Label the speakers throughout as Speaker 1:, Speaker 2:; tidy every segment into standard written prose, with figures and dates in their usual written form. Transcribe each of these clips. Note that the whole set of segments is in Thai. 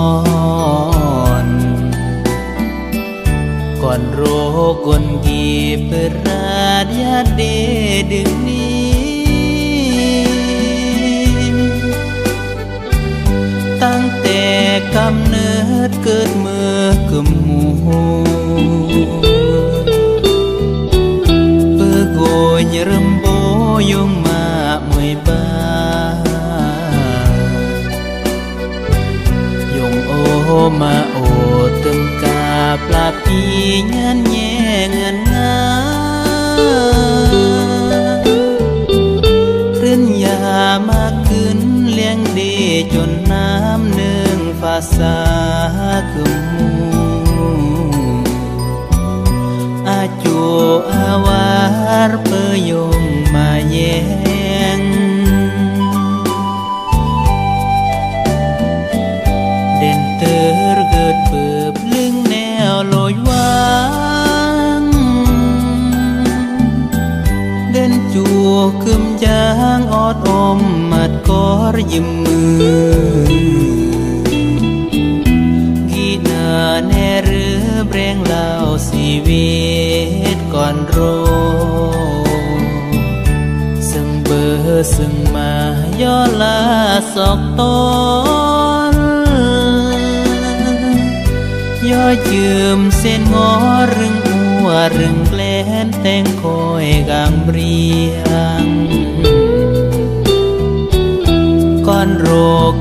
Speaker 1: อนก่อนโรกนกีเปิดราดยาเดดึกนี้ตั้งแต่กำเนิดเกิดเมื่อกึมหูเปิดโกยรำโบยงมาเมื่อยบ้ายงโอมาโอตึมกาปลาปีเงินแย่เงินงารื่นยามากขึ้นเลี้ยงดีจนน้ำหนึ่งภาษาคึมอาจูอาวารเปยงมาแย่งเด่นเตอร์เกิดเปิบลึงแนวลอยวางเด่นจูคึมจางอดอมมัดกอรยิ้มมือกีนาแน่หรือเบรงเล่าชีวิตก่อนโรซึ่งเบอร์ซึ่งมาย่อลาสอกตอนย่อยืมเส้นงอรึงหัวรึงแกลนแต่งคอยกางเรียงก่อนโร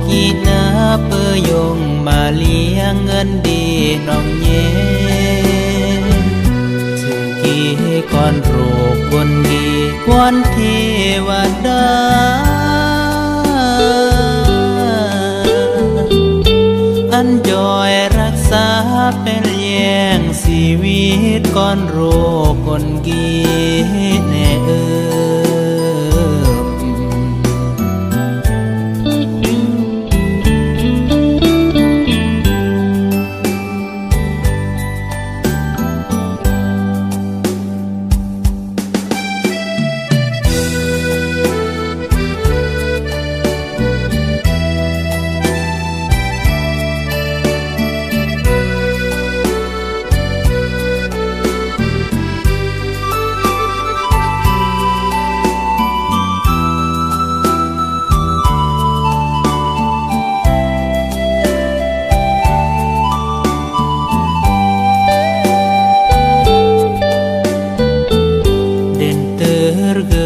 Speaker 1: กีนาเปยงมาเลี้ยงเงินดีน้องเย่ถึงกีก่อนโรบนดีวันเทวดาอันจอยรักษาเป็นแย่งชีวิตก่อนโรคนกีแน่เกิ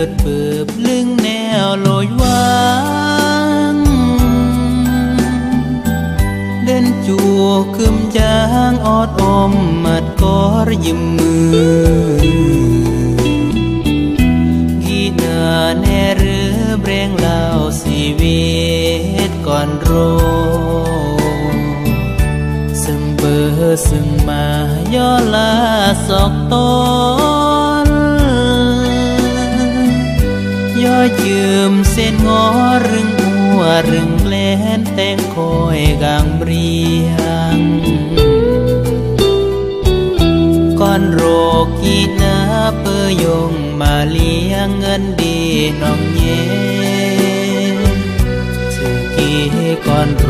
Speaker 1: ดเปิบลึงแนวลอยวางเด่นจูคึมจางอดอมมัดกอรยิ้มมือกีนาแน่หรือเบรงเล่าชีวิตก่อนโรซึ่งเบอร์ซึ่งมาย่อลาสอกตอนย่อยืมเส้นงอรึงหัวรึงแลนแต่งคอยกางเรียงก่อนโรกีนาเปยงมาเลี้ยงเงินดีน้องเย่ถึงกีก่อนโร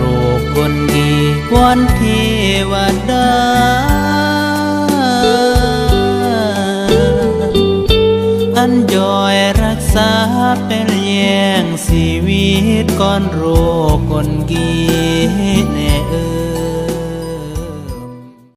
Speaker 1: บนดีวันเทวดาอันจอยรักษาเป็นแย่งชีวิตก่อนโรคนกีแน่